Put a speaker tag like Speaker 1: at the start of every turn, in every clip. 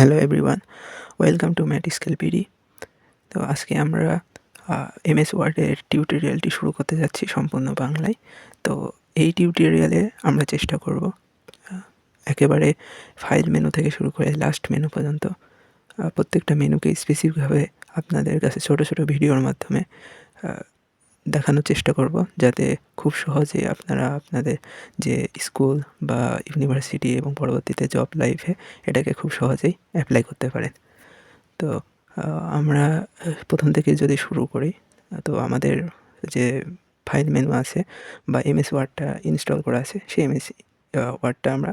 Speaker 1: Hello everyone, welcome to ম্যাটিস্কেল পিডি। তো আজকে আমরা এমএস ওয়ার্ডের টিউটোরিয়ালটি শুরু করতে যাচ্ছি সম্পূর্ণ বাংলায়। তো এই টিউটোরিয়ালে আমরা চেষ্টা করব একেবারে ফাইল মেনু থেকে শুরু করে লাস্ট মেনু পর্যন্ত প্রত্যেকটা মেনুকে স্পেসিফিকভাবে আপনাদের কাছে ছোটো ছোটো ভিডিওর মাধ্যমে দেখানোর চেষ্টা করব, যাতে খুব সহজে আপনারা আপনাদের যে স্কুল বা ইউনিভার্সিটি এবং পরবর্তীতে জব লাইফে এটাকে খুব সহজেই অ্যাপ্লাই করতে পারেন। তো আমরা প্রথম থেকে যদি শুরু করি, তো আমাদের যে ফাইল মেনু আছে বা এমএস ওয়ার্ডটা ইনস্টল করা আছে, সেই এমএস ওয়ার্ডটা আমরা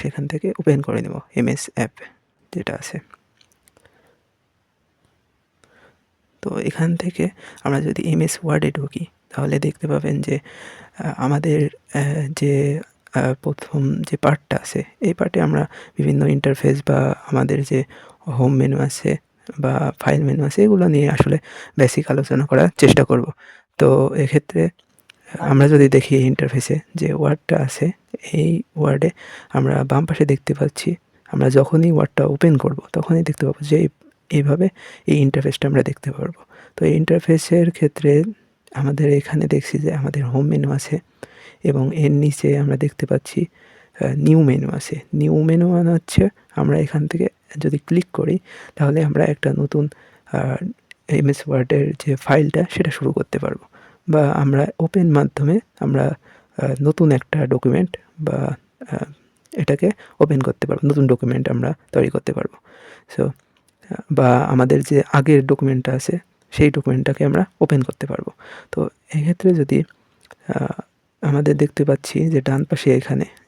Speaker 1: সেখান থেকে ওপেন করে নেব। এমএস অ্যাপ যেটা আছে, তো এখান থেকে আমরা যদি এমএস ওয়ার্ডে ঢুকি তাহলে দেখতে পাবেন যে আমাদের যে প্রথম যে পার্টটা আছে, এই পার্টে আমরা বিভিন্ন ইন্টারফেস বা আমাদের যে হোম মেনু আছে বা ফাইল মেনু আছে, এগুলো নিয়ে আসলে বেসিক আলোচনা করার চেষ্টা করব। তো এক্ষেত্রে আমরা যদি দেখি ইন্টারফেসে যে ওয়ার্ডটা আছে, এই ওয়ার্ডে আমরা বাম পাশে দেখতে পাচ্ছি, আমরা যখনই ওয়ার্ডটা ওপেন করব তখনই দেখতে পাবো যে এইভাবে এই ইন্টারফেসটা আমরা দেখতে পারবো। তো এই ইন্টারফেসের ক্ষেত্রে আমাদের এখানে দেখছি যে আমাদের হোম মেনু আছে এবং এর নিচে আমরা দেখতে পাচ্ছি নিউ মেনু আছে। নিউ মেনু মানে হচ্ছে আমরা এখান থেকে যদি ক্লিক করি তাহলে আমরা একটা নতুন এমএস ওয়ার্ডের যে ফাইলটা সেটা শুরু করতে পারবো, বা আমরা ওপেন মাধ্যমে আমরা নতুন একটা ডকুমেন্ট বা এটাকে ওপেন করতে পারবো, নতুন ডকুমেন্ট আমরা তৈরি করতে পারবো। সো বা আমাদের যে আগের ডকুমেন্টটা আছে সেই ডকুমেন্টটাকে আমরা ওপেন করতে পারবো। তো এক্ষেত্রে যদি আমাদের দেখতে পাচ্ছি যে ডান পাশে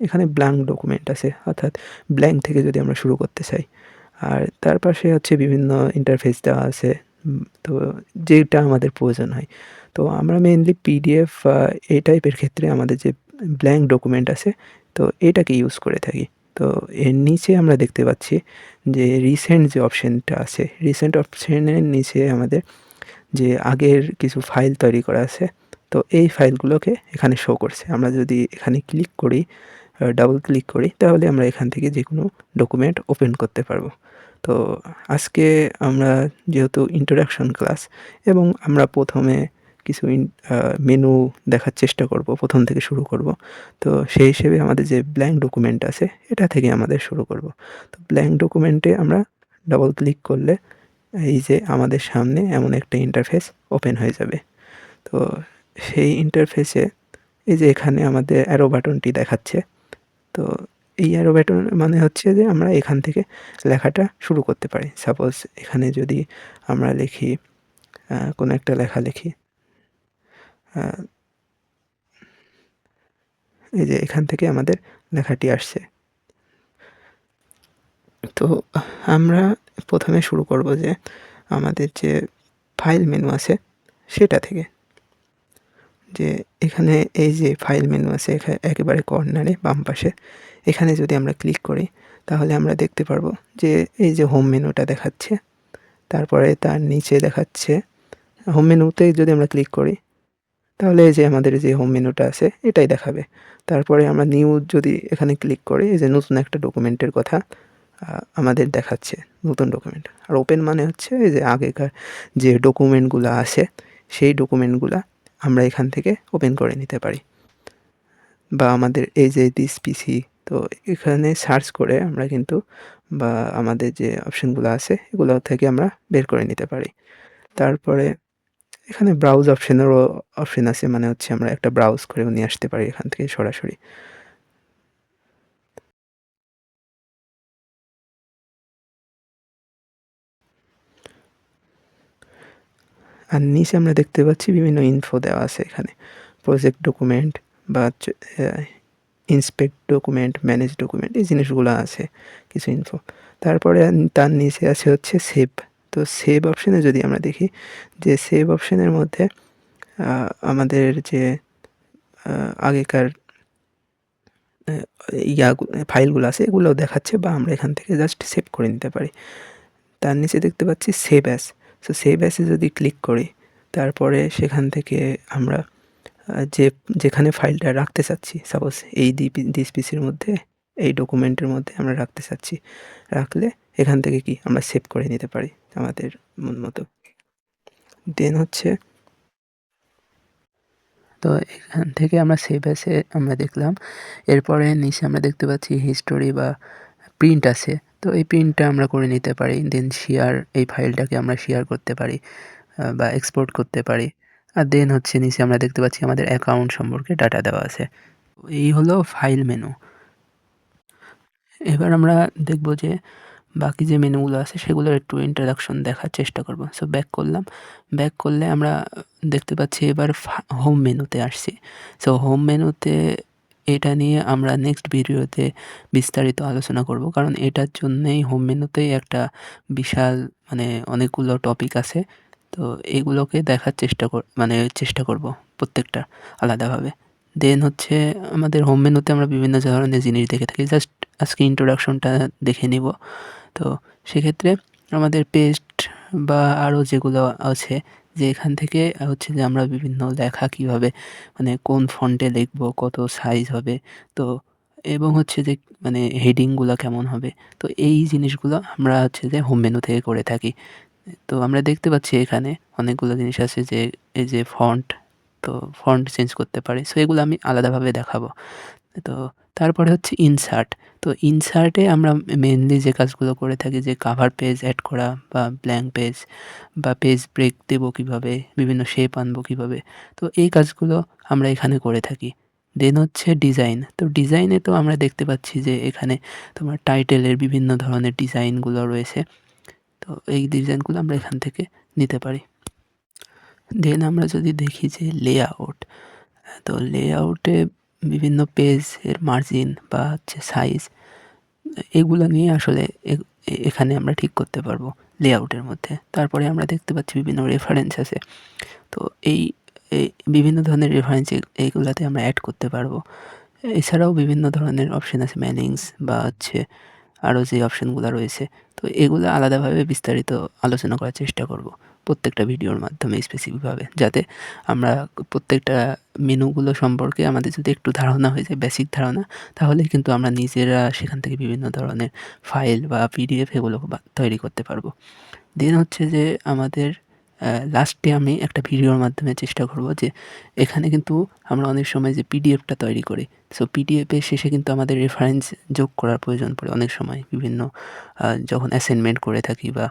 Speaker 1: এখানে ব্ল্যাঙ্ক ডকুমেন্ট আছে, অর্থাৎ ব্ল্যাঙ্ক থেকে যদি আমরা শুরু করতে চাই, আর তার পাশে হচ্ছে বিভিন্ন ইন্টারফেস দেওয়া আছে, তো যেটা আমাদের প্রয়োজন হয়। তো আমরা মেইনলি পিডিএফ এই টাইপের ক্ষেত্রে আমাদের যে ব্ল্যাঙ্ক ডকুমেন্ট আছে, তো এটাকে ইউজ করে থাকি। তো এর নিচে আমরা দেখতে পাচ্ছি যে রিসেন্ট যে অপশানটা আছে, রিসেন্ট অপশানের নিচে আমাদের যে আগের কিছু ফাইল তৈরি করা আছে, তো এই ফাইলগুলোকে এখানে শো করছে। আমরা যদি এখানে ক্লিক করি, ডাবল ক্লিক করি, তাহলে আমরা এখান থেকে যে কোনো ডকুমেন্ট ওপেন করতে পারবো। তো আজকে আমরা যেহেতু ইন্ট্রোডাকশন ক্লাস এবং আমরা প্রথমে কিছু মেনু দেখার চেষ্টা করব, প্রথম থেকে শুরু করব। তো সেই হিসেবে আমাদের যে ব্ল্যাঙ্ক ডকুমেন্ট আছে এটা থেকে আমাদের শুরু করব। তো ব্ল্যাঙ্ক ডকুমেন্টে আমরা ডাবল ক্লিক করলে এই যে আমাদের সামনে এমন একটা ইন্টারফেস ওপেন হয়ে যাবে। তো সেই ইন্টারফেসে এই যে এখানে আমাদের অ্যারো বাটনটি দেখাচ্ছে, তো এই অ্যারো বাটন মানে হচ্ছে যে আমরা এখান থেকে লেখাটা শুরু করতে পারি। সাপোজ এখানে যদি আমরা লিখি, কোনো একটা লেখা লিখি, এই যে এখান থেকে আমাদের লেখাটি আসছে। তো আমরা প্রথমে শুরু করব যে আমাদের যে ফাইল মেনু আছে সেটা থেকে, যে এখানে এই যে ফাইল মেনু আছে একেবারে কর্নারে বাম পাশে, এখানে যদি আমরা ক্লিক করি তাহলে আমরা দেখতে পারবো যে এই যে হোম মেনুটা দেখাচ্ছে, তারপরে তার নিচে দেখাচ্ছে হোম মেনুতে যদি আমরা ক্লিক করি তাহলে এই যে আমাদের যে হোম মেনুটা আছে এটাই দেখাবে। তারপরে আমরা নিউ যদি এখানে ক্লিক করি, এই যে নতুন একটা ডকুমেন্টের কথা আমাদের দেখাচ্ছে, নতুন ডকুমেন্ট। আর ওপেন মানে হচ্ছে এই যে আগেকার যে ডকুমেন্টগুলো আছে সেই ডকুমেন্টগুলো আমরা এখান থেকে ওপেন করে নিতে পারি। বা আমাদের এই যে দিস পিসি, তো এখানে সার্চ করে আমরা কিন্তু বা আমাদের যে অপশানগুলো আছে এগুলো থেকে আমরা বের করে নিতে পারি। তারপরে এখানে ব্রাউজ অপশানেরও অপশান আছে, মানে হচ্ছে আমরা একটা ব্রাউজ করেও নিয়ে আসতে পারি এখান থেকে সরাসরি। আর নিচে আমরা দেখতে পাচ্ছি বিভিন্ন ইনফো দেওয়া আছে এখানে, প্রজেক্ট ডকুমেন্ট বা ইন্সপেক্ট ডকুমেন্ট, ম্যানেজ ডকুমেন্ট, এই জিনিসগুলো আছে কিছু ইনফো। তারপরে তার নিচে আছে হচ্ছে সেভ। তো সেভ অপশানে যদি আমরা দেখি, যে সেভ অপশানের মধ্যে আমাদের যে আগেকার ফাইলগুলো আছে এগুলোও দেখাচ্ছে, বা আমরা এখান থেকে জাস্ট সেভ করে নিতে পারি। তার নিচে দেখতে পাচ্ছি সেভ অ্যাস। সো সেভ অ্যাসে যদি ক্লিক করি, তারপরে সেখান থেকে আমরা যেখানে ফাইলটা রাখতে চাচ্ছি, সাপোজ এই দিস পিসির মধ্যে এই ডকুমেন্টের মধ্যে আমরা রাখতে চাচ্ছি। রাখলে এখান থেকে কি আমরা সেভ করে নিতে পারি আমাদের মন মতো। দেন হচ্ছে তো এখান থেকে আমরা সেভ অ্যাসে আমরা দেখলাম। এরপরে নিচে আমরা দেখতে পাচ্ছি হিস্টোরি বা প্রিন্ট আছে। তো এই প্রিন্টটা আমরা করে নিতে পারি। দেন শেয়ার, এই ফাইলটাকে আমরা শেয়ার করতে পারি বা এক্সপোর্ট করতে পারি। আর দেন হচ্ছে নিচে আমরা দেখতে পাচ্ছি আমাদের অ্যাকাউন্ট সম্পর্কে ডাটা দেওয়া আছে। এই হলো ফাইল মেনু। এবার আমরা দেখব যে বাকি যে মেনুগুলো আছে সেগুলোর একটু ইন্ট্রোডাকশন দেখার চেষ্টা করব। সো ব্যাক করলাম। ব্যাক করলে আমরা দেখতে পাচ্ছি এবার হোম মেনুতে আসছি। সো হোম মেনুতে এটা নিয়ে আমরা নেক্সট ভিডিওতে বিস্তারিত আলোচনা করব। কারণ এটার জন্যেই হোম মেনুতেই একটা বিশাল অনেকগুলো টপিক আছে। তো এগুলোকে দেখার চেষ্টা করব প্রত্যেকটা আলাদাভাবে। দেন হচ্ছে আমাদের হোম মেনুতে আমরা বিভিন্ন ধরনের জিনিস দেখে থাকি। জাস্ট আজকে ইন্ট্রোডাকশনটা দেখে নিব। তো সেক্ষেত্রে আমাদের পেস্ট বা আরও যেগুলো আছে যে এখান থেকে হচ্ছে যে আমরা বিভিন্ন লেখা কীভাবে কোন ফন্টে লিখব, কত সাইজ হবে, তো এবং হচ্ছে যে হেডিংগুলো কেমন হবে। তো এই জিনিসগুলো আমরা হচ্ছে যে হোম মেনু থেকে করে থাকি। তো আমরা দেখতে পাচ্ছি এখানে অনেকগুলো জিনিস আছে যে এই যে ফন্ট, তো ফন্ট চেঞ্জ করতে পারি। সো এগুলো আমি আলাদাভাবে দেখাবো। তো তারপরে হচ্ছে ইনসার্ট। তো ইনসার্টে আমরা মেইনলি যে কাজগুলো করে থাকি যে কাভার পেজ অ্যাড করা বা ব্ল্যাঙ্ক পেজ বা পেজ ব্রেক দেবো কীভাবে, বিভিন্ন শেপ আনবো কীভাবে। তো এই কাজগুলো আমরা এখানে করে থাকি। দেন হচ্ছে ডিজাইন। তো ডিজাইনে তো আমরা দেখতে পাচ্ছি যে এখানে তোমার টাইটেলের বিভিন্ন ধরনের ডিজাইনগুলো রয়েছে। তো এই ডিজাইনগুলো আমরা এখান থেকে নিতে পারি। দেন আমরা যদি দেখি যে লেআউট, তো লেআউটে বিভিন্ন পেজের মার্জিন বা হচ্ছে সাইজ, এগুলো নিয়ে আসলে এখানে আমরা ঠিক করতে পারবো লেআউটের মধ্যে। তারপরে আমরা দেখতে পাচ্ছি বিভিন্ন রেফারেন্স আছে। তো এই বিভিন্ন ধরনের রেফারেন্স এইগুলাতে আমরা অ্যাড করতে পারবো। এছাড়াও বিভিন্ন ধরনের অপশন আছে, ম্যানিংস বা হচ্ছে আরও যে অপশনগুলো রয়েছে। তো এগুলো আলাদাভাবে বিস্তারিত আলোচনা করার চেষ্টা করব প্রত্যেকটা ভিডিওর মাধ্যমে স্পেসিফিকভাবে, যাতে আমরা প্রত্যেকটা মেনুগুলো সম্পর্কে আমাদের যদি একটু ধারণা হয়ে যায়, বেসিক ধারণা, তাহলে কিন্তু আমরা নিজেরা সেখান থেকে বিভিন্ন ধরনের ফাইল বা পিডিএফ এগুলো তৈরি করতে পারবো। দেন হচ্ছে যে আমাদের লাস্টে আমি একটা ভিডিওর মাধ্যমে চেষ্টা করব যে এখানে কিন্তু আমরা অনেক সময় যে পিডিএফটা তৈরি করি, সো পিডিএফের শেষে কিন্তু আমাদের রেফারেন্স যোগ করার প্রয়োজন পড়ে অনেক সময় বিভিন্ন যখন অ্যাসাইনমেন্ট করে থাকি বা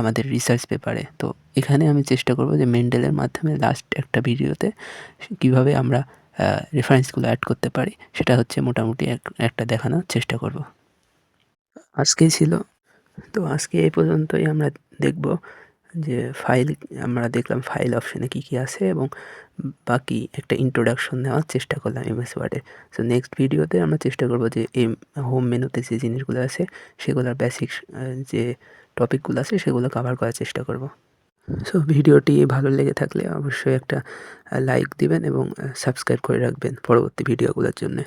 Speaker 1: আমাদের রিসার্চ পেপারে। তো এখানে আমি চেষ্টা করব যে মেন্ডেলের মাধ্যমে লাস্ট একটা ভিডিওতে কীভাবে আমরা রেফারেন্সগুলো অ্যাড করতে পারি সেটা হচ্ছে মোটামুটি একটা দেখানোর চেষ্টা করব। আজকেই ছিল। তো আজকে এই পর্যন্তই আমরা দেখব যে আমরা দেখলাম ফাইল অপশানে কী কী আছে এবং বাকি একটা ইন্ট্রোডাকশন নেওয়ার চেষ্টা করলাম এমএস ওয়ার্ডে। সো নেক্সট ভিডিওতে আমরা চেষ্টা করব যে এই হোম মেনুতে যে জিনিসগুলো আছে সেগুলোর বেসিক যে টপিকগুলো আছে সেগুলো কভার করার চেষ্টা করব। সো ভিডিওটি ভালো লেগে থাকলে অবশ্যই একটা লাইক দিবেন এবং সাবস্ক্রাইব করে রাখবেন পরবর্তী ভিডিওগুলোর জন্যে।